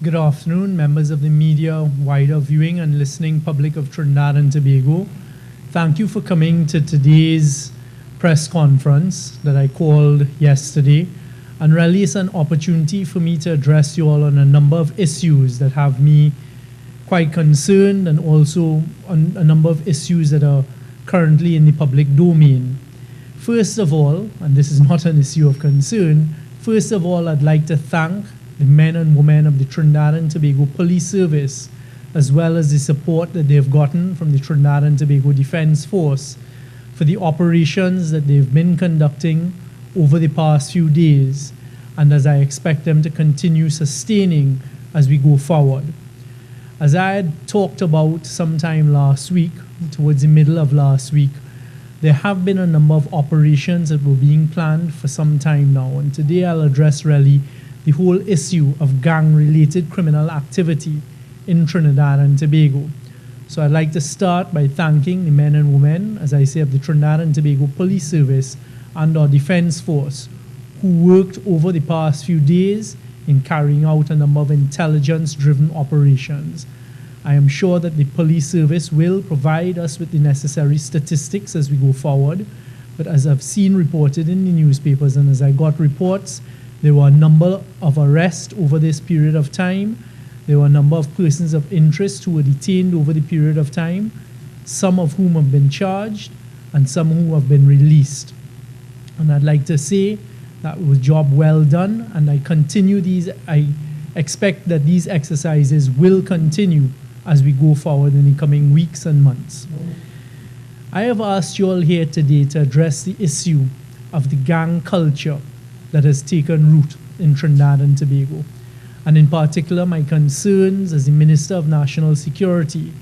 Good afternoon, members of the media, wider viewing and listening public of Trinidad and Tobago. Thank you for coming to today's press conference that I called yesterday. And really it's an opportunity for me to address you all on a number of issues that have me quite concerned, and also on a number of issues that are currently in the public domain. First of all, and this is not an issue of concern, first of all, I'd like to thank the men and women of the Trinidad and Tobago Police Service, as well as the support that they've gotten from the Trinidad and Tobago Defence Force for the operations that they've been conducting over the past few days, and as I expect them to continue sustaining as we go forward. As I had talked about sometime last week, towards the middle of last week, there have been a number of operations that were being planned for some time now, and today I'll address really the whole issue of gang-related criminal activity in Trinidad and Tobago. So I'd like to start by thanking the men and women, as I say, of the Trinidad and Tobago Police Service and our Defence Force, who worked over the past few days in carrying out a number of intelligence-driven operations. I am sure that the police service will provide us with the necessary statistics as we go forward, but as I've seen reported in the newspapers and as I got reports, there were a number of arrests over this period of time. There were a number of persons of interest who were detained over the period of time, some of whom have been charged and some who have been released. And I'd like to say that was a job well done, and I expect that these exercises will continue as we go forward in the coming weeks and months. I have asked you all here today to address the issue of the gang culture that has taken root in Trinidad and Tobago, and in particular my concerns as the Minister of National Security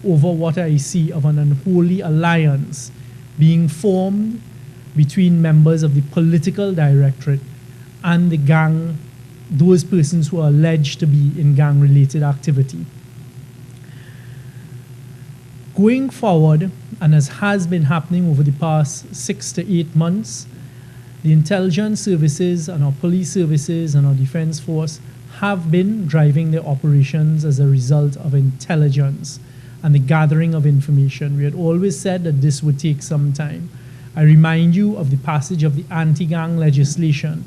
over what I see of an unholy alliance being formed between members of the political directorate and the gang, those persons who are alleged to be in gang-related activity. Going forward, and as has been happening over the past 6 to 8 months, the intelligence services and our police services and our defense force have been driving their operations as a result of intelligence and the gathering of information. We had always said that this would take some time. I remind you of the passage of the anti-gang legislation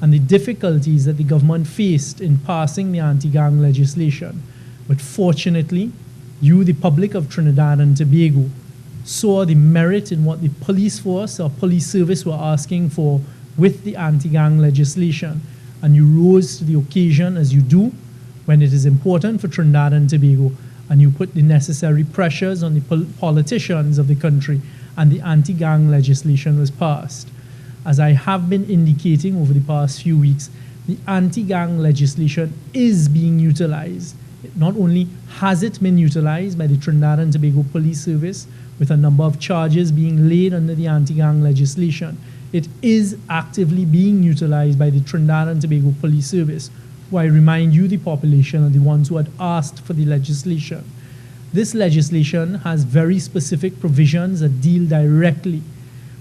and the difficulties that the government faced in passing the anti-gang legislation. But fortunately, you, the public of Trinidad and Tobago, saw the merit in what the police force or police service were asking for with the anti-gang legislation, and you rose to the occasion as you do when it is important for Trinidad and Tobago, and you put the necessary pressures on the politicians of the country, and the anti-gang legislation was passed. As I have been indicating over the past few weeks, the anti-gang legislation is being utilized. Not only has it been utilized by the Trinidad and Tobago Police Service with a number of charges being laid under the anti-gang legislation, it is actively being utilized by the Trinidad and Tobago Police Service, who I remind you, the population, are the ones who had asked for the legislation. This legislation has very specific provisions that deal directly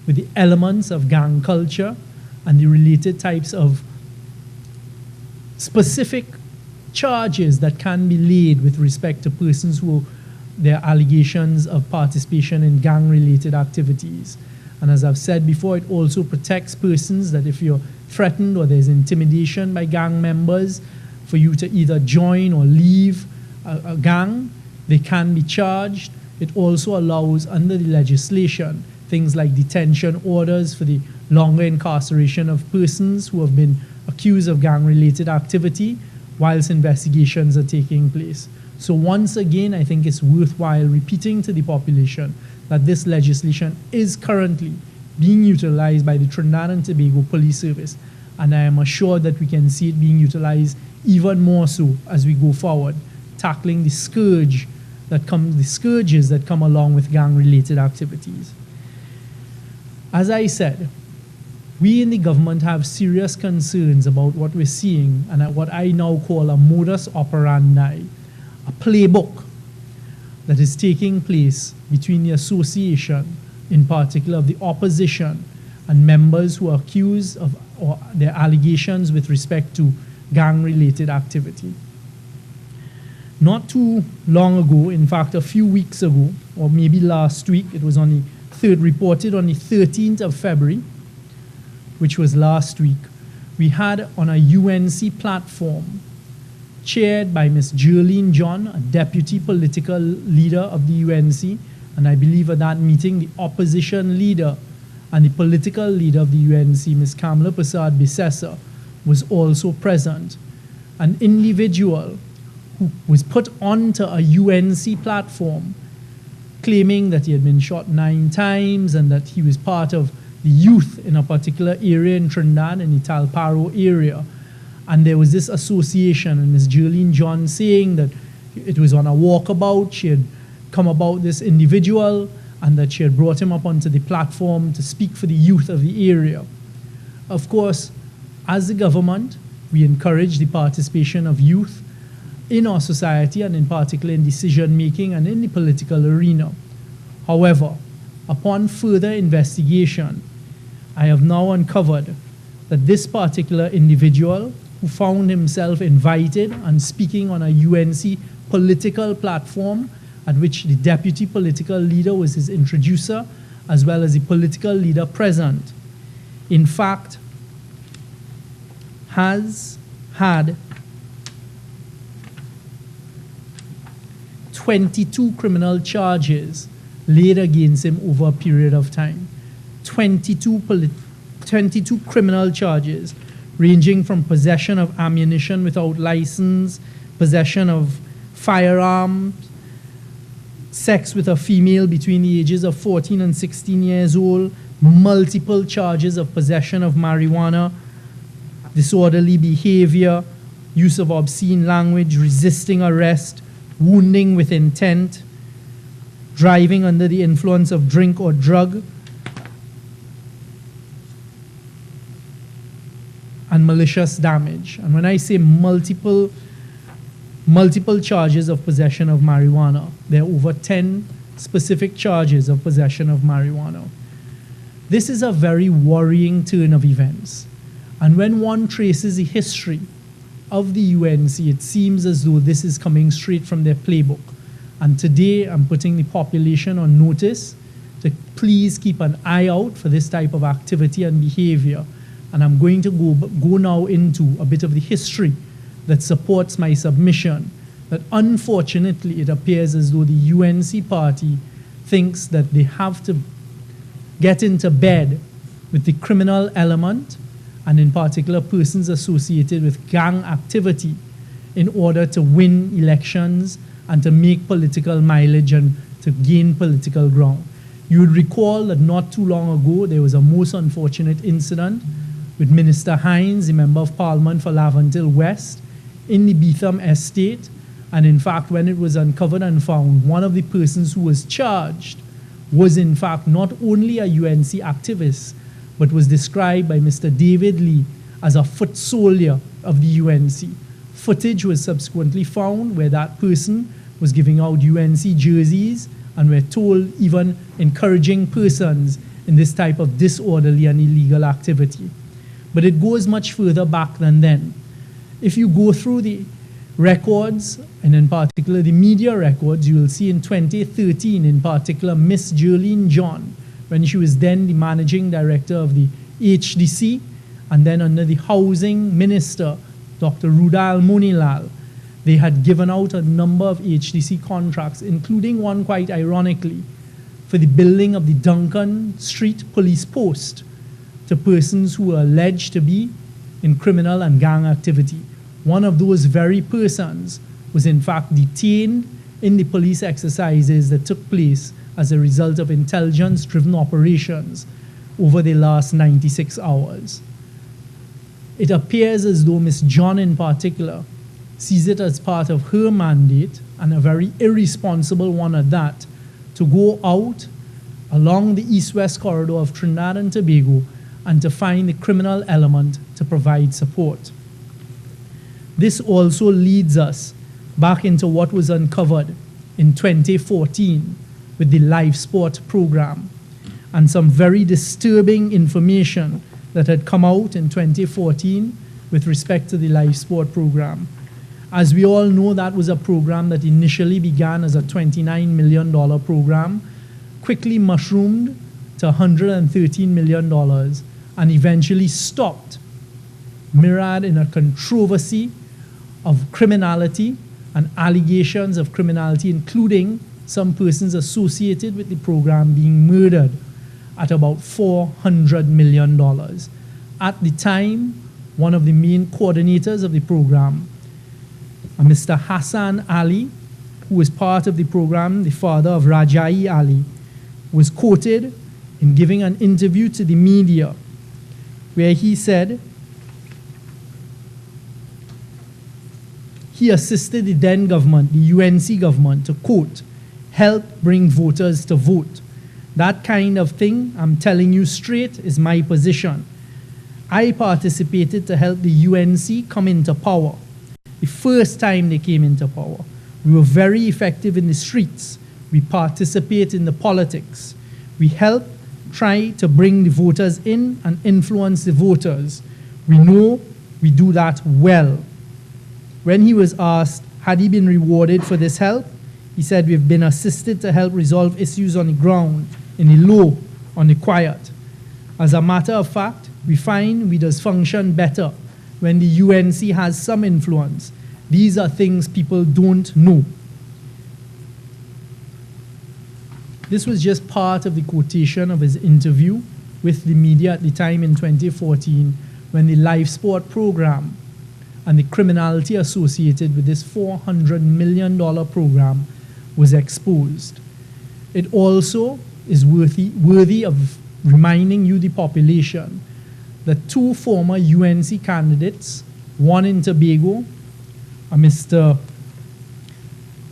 with the elements of gang culture and the related types of specific charges that can be laid with respect to persons who their allegations of participation in gang-related activities. And as I've said before, it also protects persons that if you're threatened or there's intimidation by gang members for you to either join or leave a gang, they can be charged. It also allows, under the legislation, things like detention orders for the longer incarceration of persons who have been accused of gang-related activity whilst investigations are taking place. So once again, I think it's worthwhile repeating to the population that this legislation is currently being utilized by the Trinidad and Tobago Police Service, and I am assured that we can see it being utilized even more so as we go forward, tackling the scourges that come along with gang-related activities. As I said, we in the government have serious concerns about what we're seeing and what I now call a modus operandi, a playbook that is taking place between the association, in particular of the opposition, and members who are accused of or their allegations with respect to gang-related activity. Not too long ago, in fact, a few weeks ago, or maybe last week, it was reported on the 13th of February, which was last week, we had on a UNC platform chaired by Ms. Jerlene John, a deputy political leader of the UNC, and I believe at that meeting the opposition leader and the political leader of the UNC, Ms. Kamala Prasad Bisesa, was also present. An individual who was put onto a UNC platform claiming that he had been shot 9 times and that he was part of the youth in a particular area in Trinidad, in the Talparo area. And there was this association, and Ms. Jerlene John saying that it was on a walkabout, she had come about this individual, and that she had brought him up onto the platform to speak for the youth of the area. Of course, as the government, we encourage the participation of youth in our society, and in particular in decision making and in the political arena. However, upon further investigation, I have now uncovered that this particular individual who found himself invited and speaking on a UNC political platform at which the deputy political leader was his introducer, as well as the political leader present, in fact, has had 22 criminal charges laid against him over a period of time. 22 criminal charges, ranging from possession of ammunition without license, possession of firearms, sex with a female between the ages of 14 and 16 years old, multiple charges of possession of marijuana, disorderly behavior, use of obscene language, resisting arrest, wounding with intent, driving under the influence of drink or drug, and malicious damage. And when I say multiple charges of possession of marijuana, there are over 10 specific charges of possession of marijuana. This is a very worrying turn of events. And when one traces the history of the UNC, it seems as though this is coming straight from their playbook. And today I'm putting the population on notice to please keep an eye out for this type of activity and behavior. And I'm going to go now into a bit of the history that supports my submission, that unfortunately it appears as though the UNC party thinks that they have to get into bed with the criminal element, and in particular persons associated with gang activity, in order to win elections and to make political mileage and to gain political ground. You would recall that not too long ago there was a most unfortunate incident with Minister Hines, the Member of Parliament for Laventille West, in the Beetham estate. And in fact, when it was uncovered and found, one of the persons who was charged was in fact not only a UNC activist, but was described by Mr. David Lee as a foot soldier of the UNC. Footage was subsequently found where that person was giving out UNC jerseys and were told, even encouraging persons in this type of disorderly and illegal activity. But it goes much further back than then. If you go through the records, and in particular the media records, you will see in 2013, in particular, Miss Jerlene John, when she was then the managing director of the HDC, and then under the housing minister, Dr. Rudal Monilal, they had given out a number of HDC contracts, including one quite ironically, for the building of the Duncan Street Police Post to persons who were alleged to be in criminal and gang activity. One of those very persons was in fact detained in the police exercises that took place as a result of intelligence-driven operations over the last 96 hours. It appears as though Ms. John in particular sees it as part of her mandate, and a very irresponsible one at that, to go out along the east-west corridor of Trinidad and Tobago and to find the criminal element to provide support. This also leads us back into what was uncovered in 2014 with the live sport program, and some very disturbing information that had come out in 2014 with respect to the live sport program. As we all know, that was a program that initially began as a $29 million program, quickly mushroomed to $113 million, and eventually stopped, mirrored in a controversy of criminality and allegations of criminality, including some persons associated with the program being murdered, at about $400 million. At the time, one of the main coordinators of the program, Mr. Hassan Ali, who was part of the program, the father of Rajai Ali, was quoted in giving an interview to the media where he said he assisted the then government, the UNC government, to, quote, help bring voters to vote. That kind of thing, I'm telling you straight, is my position. I participated to help the UNC come into power. The first time they came into power, we were very effective in the streets. We participate in the politics. We help try to bring the voters in and influence the voters. We know we do that well. When he was asked, had he been rewarded for this help, he said, we've been assisted to help resolve issues on the ground, in the low, on the quiet. As a matter of fact, we find we does function better when the UNC has some influence. These are things people don't know. This was just part of the quotation of his interview with the media at the time in 2014, when the live sport program and the criminality associated with this $400 million program was exposed. It also is worthy of reminding you, the population, that two former UNC candidates, one in Tobago, Mr.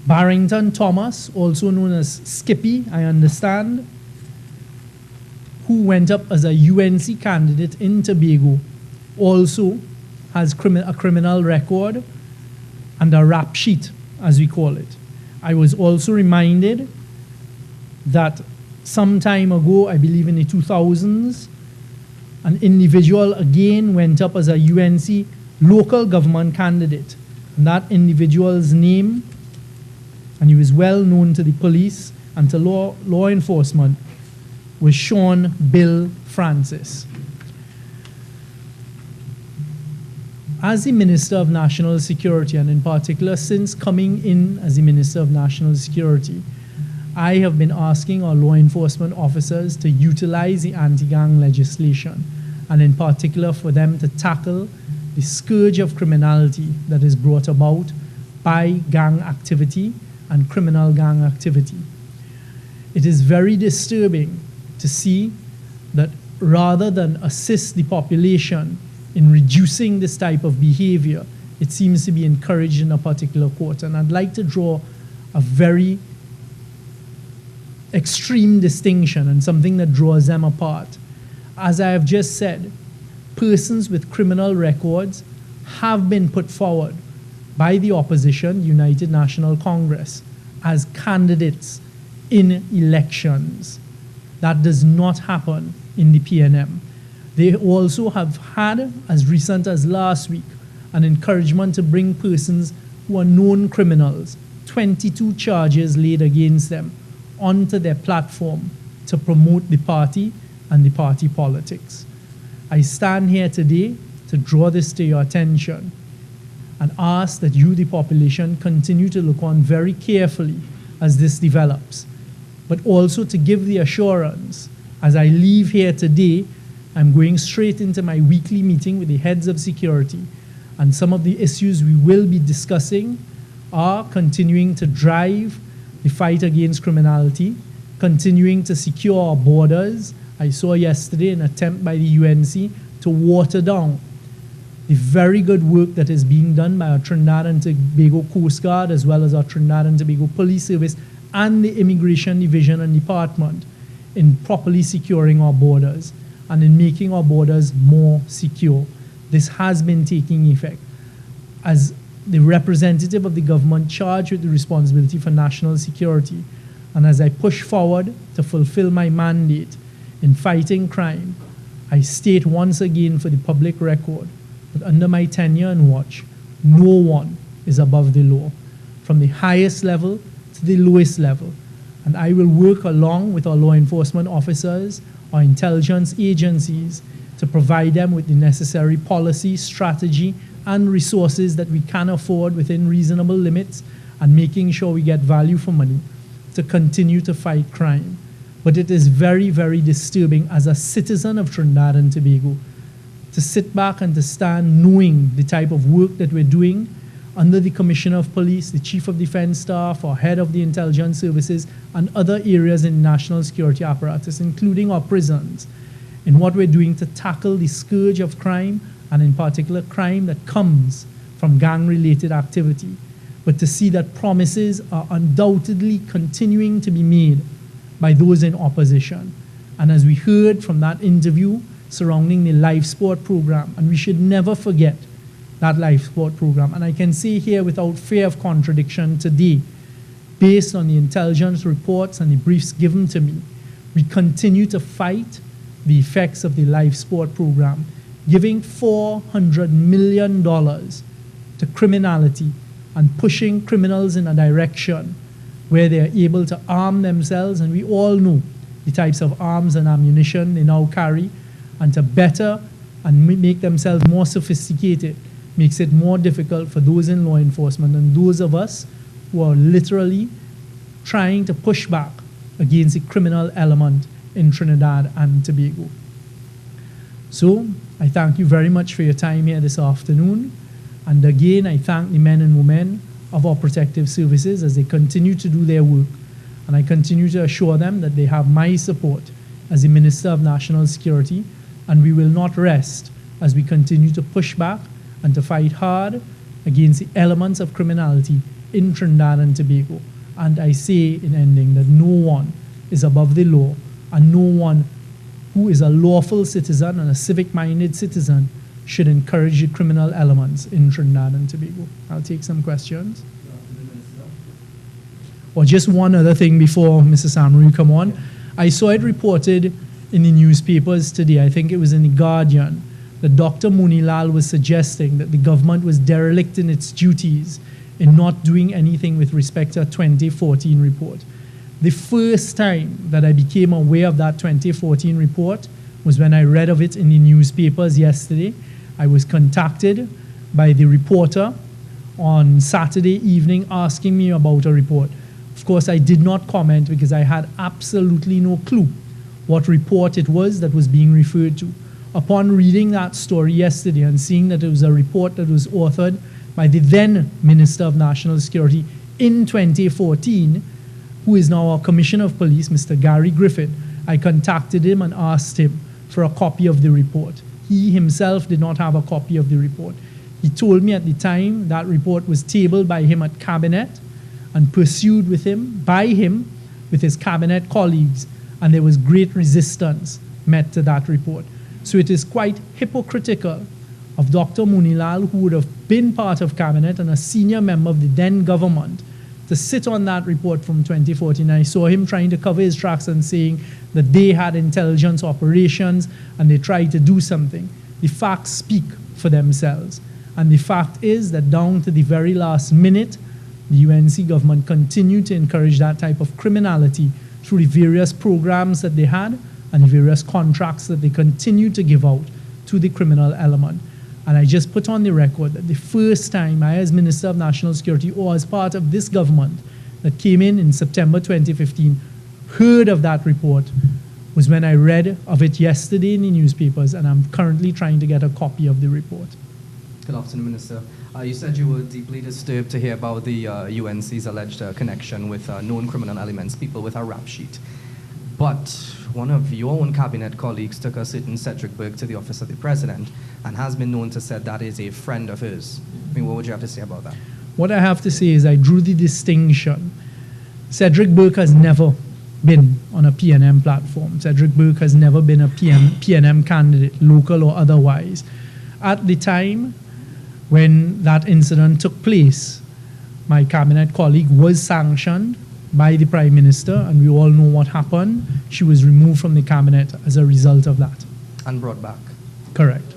Barrington Thomas, also known as Skippy, I understand, who went up as a UNC candidate in Tobago, also has a criminal record and a rap sheet, as we call it. I was also reminded that some time ago, I believe in the 2000s, an individual again went up as a UNC local government candidate. And that individual's name, and he was well known to the police and to law enforcement, was Sean Bill Francis. As the Minister of National Security, and in particular since coming in as the Minister of National Security, I have been asking our law enforcement officers to utilize the anti-gang legislation, and in particular for them to tackle the scourge of criminality that is brought about by gang activity and criminal gang activity. It is very disturbing to see that rather than assist the population in reducing this type of behavior, it seems to be encouraged in a particular quarter. And I'd like to draw a very extreme distinction and something that draws them apart. As I have just said, persons with criminal records have been put forward by the opposition, United National Congress, as candidates in elections. That does not happen in the PNM. They also have had, as recent as last week, an encouragement to bring persons who are known criminals, 22 charges laid against them, onto their platform to promote the party and the party politics. I stand here today to draw this to your attention and ask that you, the population, continue to look on very carefully as this develops, but also to give the assurance, as I leave here today, I'm going straight into my weekly meeting with the heads of security, and some of the issues we will be discussing are continuing to drive the fight against criminality, continuing to secure our borders. I saw yesterday an attempt by the UNC to water down the very good work that is being done by our Trinidad and Tobago Coast Guard, as well as our Trinidad and Tobago Police Service and the Immigration Division and Department in properly securing our borders and in making our borders more secure. This has been taking effect. As the representative of the government charged with the responsibility for national security, and as I push forward to fulfill my mandate in fighting crime, I state once again for the public record that under my tenure and watch, no one is above the law, from the highest level to the lowest level. And I will work along with our law enforcement officers, our intelligence agencies, to provide them with the necessary policy, strategy, and resources that we can afford within reasonable limits, and making sure we get value for money to continue to fight crime. But it is very, very disturbing as a citizen of Trinidad and Tobago to sit back and to stand knowing the type of work that we're doing under the Commissioner of Police, the Chief of Defense Staff, or Head of the Intelligence Services, and other areas in the national security apparatus, including our prisons, in what we're doing to tackle the scourge of crime, and in particular crime that comes from gang-related activity. But to see that promises are undoubtedly continuing to be made by those in opposition. And as we heard from that interview surrounding the life sport program, and we should never forget that life sport program. And I can say here without fear of contradiction today, based on the intelligence reports and the briefs given to me, we continue to fight the effects of the life sport program, giving $400 million to criminality and pushing criminals in a direction where they are able to arm themselves, and we all know the types of arms and ammunition they now carry, and to better and make themselves more sophisticated makes it more difficult for those in law enforcement and those of us who are literally trying to push back against the criminal element in Trinidad and Tobago. So I thank you very much for your time here this afternoon. And again, I thank the men and women of our protective services as they continue to do their work. And I continue to assure them that they have my support as the Minister of National Security, and we will not rest as we continue to push back and to fight hard against the elements of criminality in Trinidad and Tobago. And I say in ending that no one is above the law, and no one who is a lawful citizen and a civic-minded citizen should encourage the criminal elements in Trinidad and Tobago. I'll take some questions. Or just one other thing before Mr. Samaru come on. I saw it reported in the newspapers today, I think it was in The Guardian, that Dr. Munilal was suggesting that the government was derelict in its duties in not doing anything with respect to a 2014 report. The first time that I became aware of that 2014 report was when I read of it in the newspapers yesterday. I was contacted by the reporter on Saturday evening asking me about a report. Of course, I did not comment because I had absolutely no clue what report it was that was being referred to. Upon reading that story yesterday and seeing that it was a report that was authored by the then Minister of National Security in 2014, who is now our Commissioner of Police, Mr. Gary Griffith, I contacted him and asked him for a copy of the report. He himself did not have a copy of the report. He told me at the time that report was tabled by him at Cabinet and pursued by him with his Cabinet colleagues, and there was great resistance met to that report. So it is quite hypocritical of Dr. Munilal, who would have been part of Cabinet and a senior member of the then government, to sit on that report from 2014. I saw him trying to cover his tracks and saying that they had intelligence operations and they tried to do something. The facts speak for themselves. And the fact is that down to the very last minute, the UNC government continued to encourage that type of criminality through the various programs that they had and the various contracts that they continued to give out to the criminal element. And I just put on the record that the first time I, as Minister of National Security, or as part of this government that came in September 2015, heard of that report was when I read of it yesterday in the newspapers, and I'm currently trying to get a copy of the report. Good afternoon, Minister. You said you were deeply disturbed to hear about the UNC's alleged connection with known criminal elements, people with a rap sheet. But one of your own Cabinet colleagues took a certain Cedric Burke to the office of the President and has been known to say that is a friend of his. I mean, what would you have to say about that? What I have to say is I drew the distinction. Cedric Burke has never been on a PNM platform. Cedric Burke has never been a PNM candidate, local or otherwise. At the time when that incident took place, my Cabinet colleague was sanctioned by the Prime Minister, and we all know what happened. She was removed from the Cabinet as a result of that. And brought back. Correct.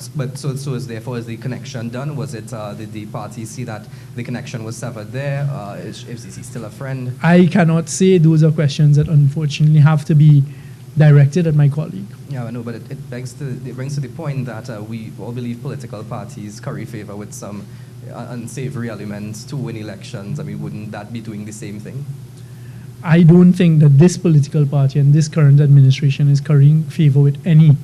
But so is therefore is the connection done? Was it did the party see that the connection was severed there? Is he still a friend? I cannot say. Those are questions that unfortunately have to be directed at my colleague. Yeah, I know, but it brings to the point that we all believe political parties curry favor with some unsavory elements to win elections. I mean, wouldn't that be doing the same thing? I don't think that this political party and this current administration is currying favor with any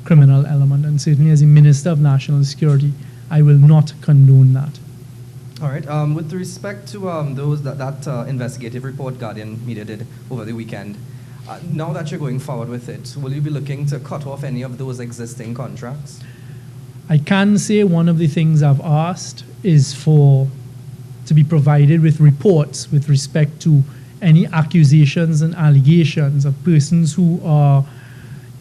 criminal element, and certainly as a Minister of National Security, I will not condone that. All right. With respect to those that investigative report Guardian Media did over the weekend, now that you're going forward with it, will you be looking to cut off any of those existing contracts? I can say one of the things I've asked is to be provided with reports with respect to any accusations and allegations of persons who are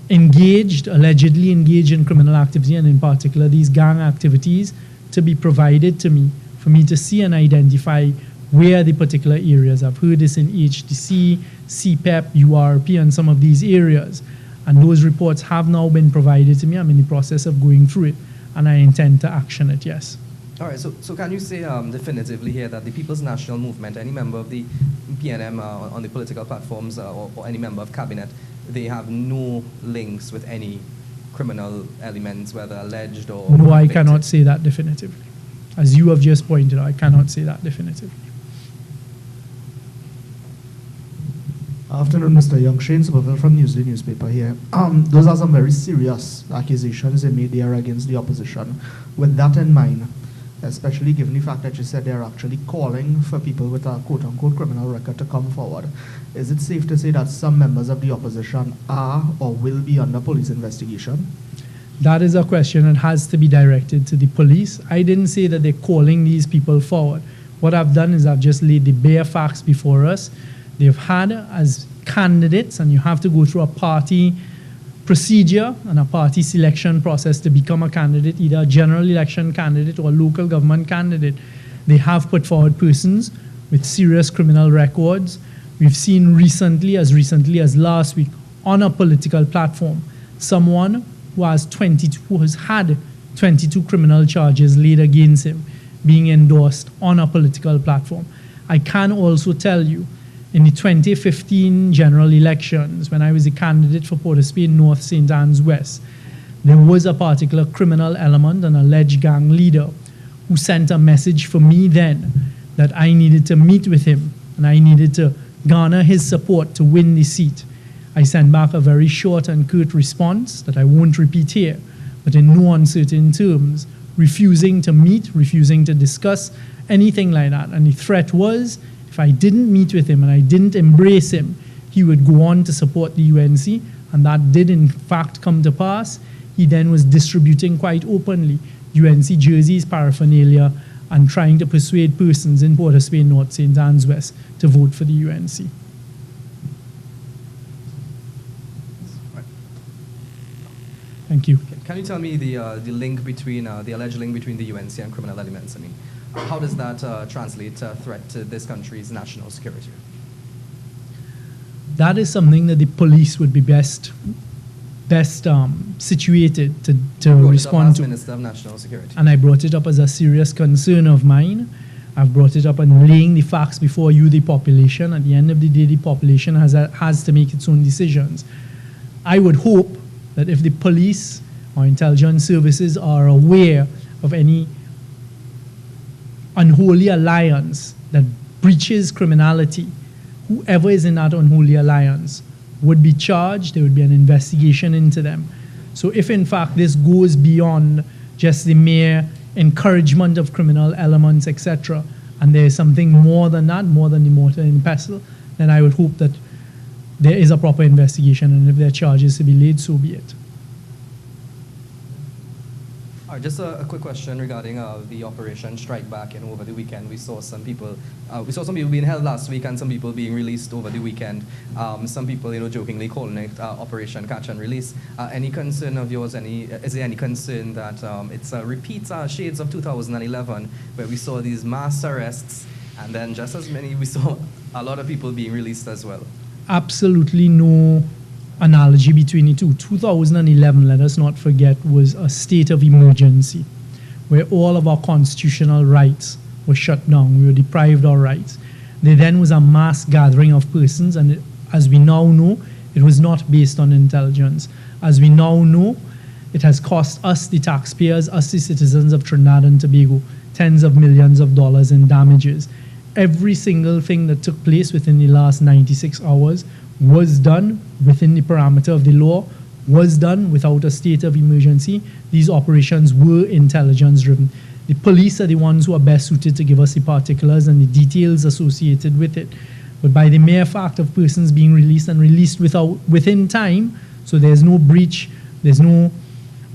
allegedly engaged in criminal activity, and in particular these gang activities, to be provided to me for me to see and identify where the particular areas. I've heard this in HDC, CPEP, URP, and some of these areas. And those reports have now been provided to me. I'm in the process of going through it, and I intend to action it, yes. All right, so can you say definitively here that the People's National Movement, any member of the PNM on the political platforms or any member of cabinet, they have no links with any criminal elements, whether alleged or No, I convicted? cannot say that definitively. As you have just pointed out, I cannot say that definitively. Afternoon, Mr. Young. Shane Superville from Newsday newspaper here. Those are some very serious accusations in made there against the opposition. With that in mind, especially given the fact that you said they're actually calling for people with a quote-unquote criminal record to come forward, is it safe to say that some members of the opposition are or will be under police investigation? That is a question that has to be directed to the police. I didn't say that they're calling these people forward. What I've done is I've just laid the bare facts before us. They've had as candidates, and you have to go through a party procedure and a party selection process to become a candidate, either a general election candidate or a local government candidate. They have put forward persons with serious criminal records. We've seen recently as last week, on a political platform, someone who has had 22 criminal charges laid against him being endorsed on a political platform. I can also tell you, in the 2015 general elections, when I was a candidate for Port of Spain North, St. Anne's West, there was a particular criminal element, an alleged gang leader, who sent a message for me then that I needed to meet with him and I needed to garner his support to win the seat. I sent back a very short and curt response that I won't repeat here, but in no uncertain terms, refusing to meet, refusing to discuss anything like that. And the threat was, if I didn't meet with him and I didn't embrace him, he would go on to support the UNC, and that did in fact come to pass. He then was distributing quite openly UNC jerseys, paraphernalia, and trying to persuade persons in Port of Spain North, St. Anne's West to vote for the UNC. Thank you. Can you tell me the link between the alleged link between the UNC and criminal elements? I mean, how does that translate to a threat to this country's national security? That is something that the police would be best situated to respond to. Minister of National Security. And I brought it up as a serious concern of mine. I've brought it up and laying the facts before you, the population. At the end of the day, the population has to make its own decisions. I would hope that if the police or intelligence services are aware of any unholy alliance that breaches criminality, whoever is in that unholy alliance would be charged. There would be an investigation into them. So if in fact this goes beyond just the mere encouragement of criminal elements, etc., and there is something more than that, more than the mortar and pestle, then I would hope that there is a proper investigation, and if there are charges to be laid, so be it. All right, just a quick question regarding the Operation Strike Back. And over the weekend, we saw some people being held last week, and some people being released over the weekend. Some people, jokingly calling it Operation Catch and Release. Any concern of yours? Is there any concern that it's a repeat shades of 2011, where we saw these mass arrests, and then just as many, we saw a lot of people being released as well? Absolutely no analogy between the two. 2011, let us not forget, was a state of emergency where all of our constitutional rights were shut down. We were deprived of our rights. There then was a mass gathering of persons, and as we now know, it was not based on intelligence. As we now know, it has cost us, the taxpayers, us, the citizens of Trinidad and Tobago, tens of millions of dollars in damages. Every single thing that took place within the last 96 hours was done within the parameter of the law, was done without a state of emergency. These operations were intelligence driven. The police are the ones who are best suited to give us the particulars and the details associated with it. But by the mere fact of persons being released and released within time, so there's no breach, there's no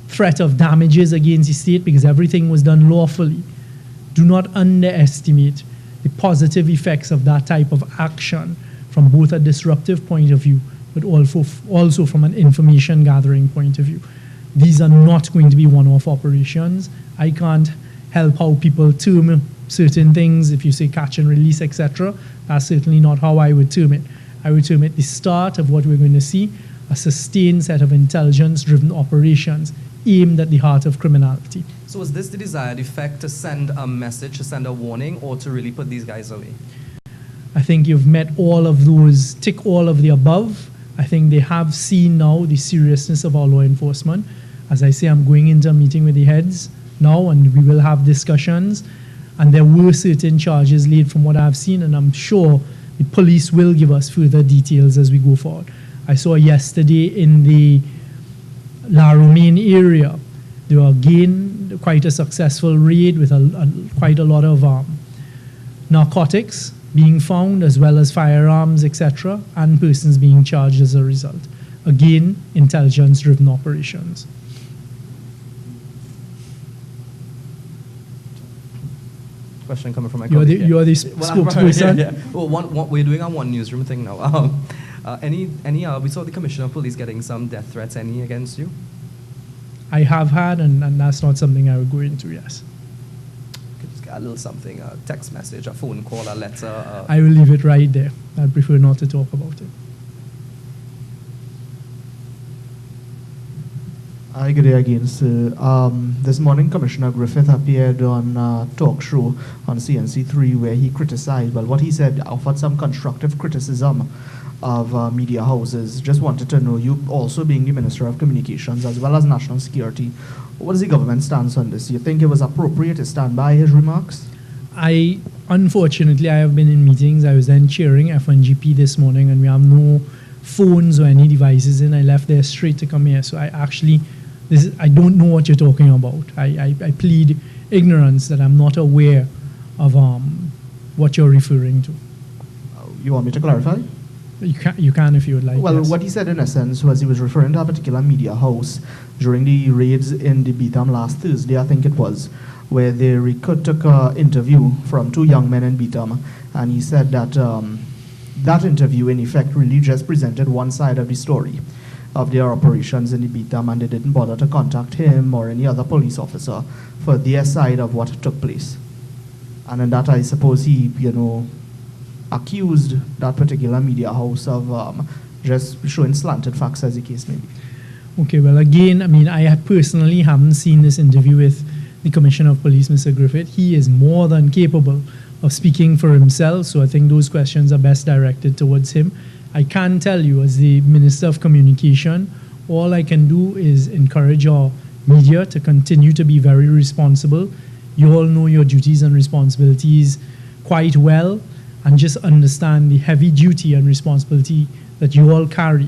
threat of damages against the state because everything was done lawfully. Do not underestimate the positive effects of that type of action from both a disruptive point of view, but also from an information gathering point of view. These are not going to be one-off operations. I can't help how people term certain things. If you say catch and release, etc., that's certainly not how I would term it. I would term it the start of what we're going to see, a sustained set of intelligence-driven operations aimed at the heart of criminality. So is this the desired effect, to send a message, to send a warning, or to really put these guys away? I think you've met all of those, tick all of the above. I think they have seen now the seriousness of our law enforcement. As I say, I'm going into a meeting with the heads now, and we will have discussions. And there were certain charges laid from what I've seen, and I'm sure the police will give us further details as we go forward. I saw yesterday in the La Romaine area, there were again quite a successful raid with quite a lot of narcotics being found, as well as firearms, etc., and persons being charged as a result. Again, intelligence-driven operations. Question coming from my You are the Well, spokesperson. yeah. Well, we're doing our one newsroom thing now. We saw the Commissioner of Police getting some death threats. Any against you? I have had, and that's not something I would go into, yes. Just get a little something, a text message, a phone call, a letter. I will leave it right there. I'd prefer not to talk about it. Hi, good day again, sir. This morning, Commissioner Griffith appeared on a talk show on CNC3 where he criticized, well, what he said offered some constructive criticism of media houses. Just wanted to know, you also being the Minister of Communications as well as National Security, what is the government stance on this? Do you think it was appropriate to stand by his remarks? Unfortunately, I have been in meetings. I was then chairing F1GP this morning, and we have no phones or any devices in. I left there straight to come here. So I don't know what you're talking about. I plead ignorance that I'm not aware of what you're referring to. You want me to clarify? You can if you would like. Well, yes. what he said in essence was he was referring to a particular media house during the raids in the Beetham last Thursday, I think it was, where they took an interview from two young men in Beetham, and he said that that interview in effect really just presented one side of the story of their operations in the Beetham, and they didn't bother to contact him or any other police officer for their side of what took place. And in that, I suppose he, accused that particular media house of just showing slanted facts, as the case may be. Okay, well, again, I personally haven't seen this interview with the Commissioner of Police, Mr. Griffith. He is more than capable of speaking for himself, so I think those questions are best directed towards him. I can tell you, as the Minister of Communication, all I can do is encourage our media to continue to be very responsible. You all know your duties and responsibilities quite well, and just understand the heavy duty and responsibility that you all carry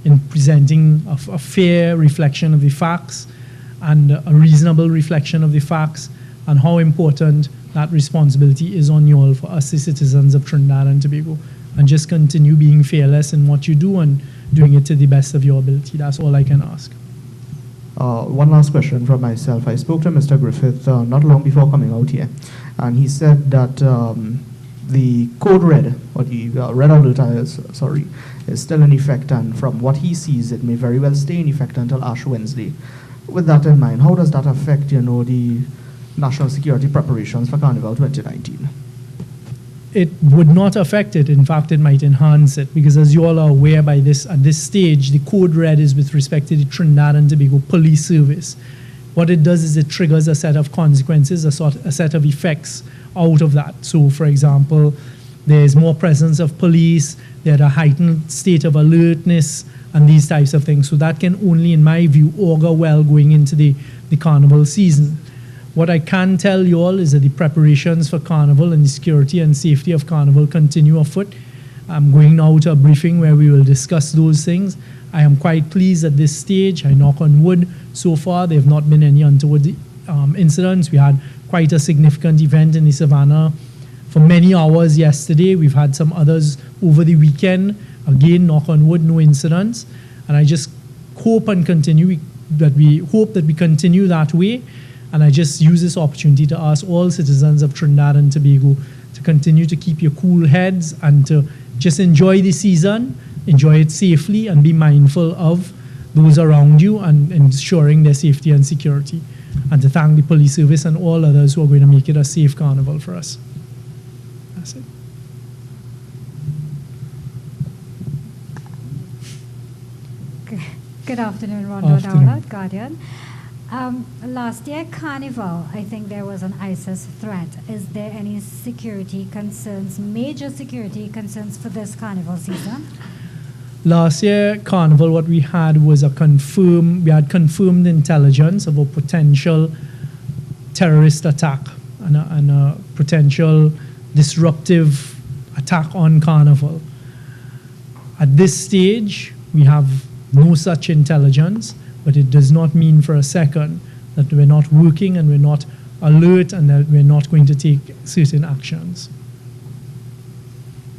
in presenting a fair reflection of the facts and a reasonable reflection of the facts, and how important that responsibility is on you all for us, the citizens of Trinidad and Tobago. And just continue being fearless in what you do and doing it to the best of your ability. That's all I can ask. One last question from myself. I spoke to Mr. Griffith not long before coming out here, and he said that the code red, or the red alert, is still in effect, and from what he sees, it may very well stay in effect until Ash Wednesday. With that in mind, how does that affect, the national security preparations for Carnival 2019? it would not affect it. In fact, it might enhance it, because as you all are aware at this stage, the code red is with respect to the Trinidad and Tobago Police Service. What it does is it triggers a set of consequences, a set of effects out of that. So, for example, there's more presence of police, there's a heightened state of alertness, and these types of things. So that can only, in my view, augur well going into the carnival season. What I can tell you all is that the preparations for Carnival and the security and safety of Carnival continue afoot. I'm going now to a briefing where we will discuss those things. I am quite pleased at this stage. I knock on wood. So far, there have not been any untoward incidents. We had quite a significant event in the Savannah for many hours yesterday. We've had some others over the weekend. Again, knock on wood, no incidents. And I just hope and continue that we continue that way. And I just use this opportunity to ask all citizens of Trinidad and Tobago to continue to keep your cool heads and to just enjoy the season, enjoy it safely, and be mindful of those around you and ensuring their safety and security. And to thank the police service and all others who are going to make it a safe carnival for us. That's it. Good afternoon, Ron Dowler, Guardian. Last year, Carnival, I think there was an ISIS threat. Is there any security concerns, major security concerns for this Carnival season? Last year, Carnival, what we had was we had confirmed intelligence of a potential terrorist attack and a potential disruptive attack on Carnival. At this stage, we have no such intelligence, but it does not mean for a second that we're not working and we're not alert and that we're not going to take certain actions.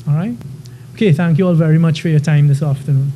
All right? Okay, thank you all very much for your time this afternoon.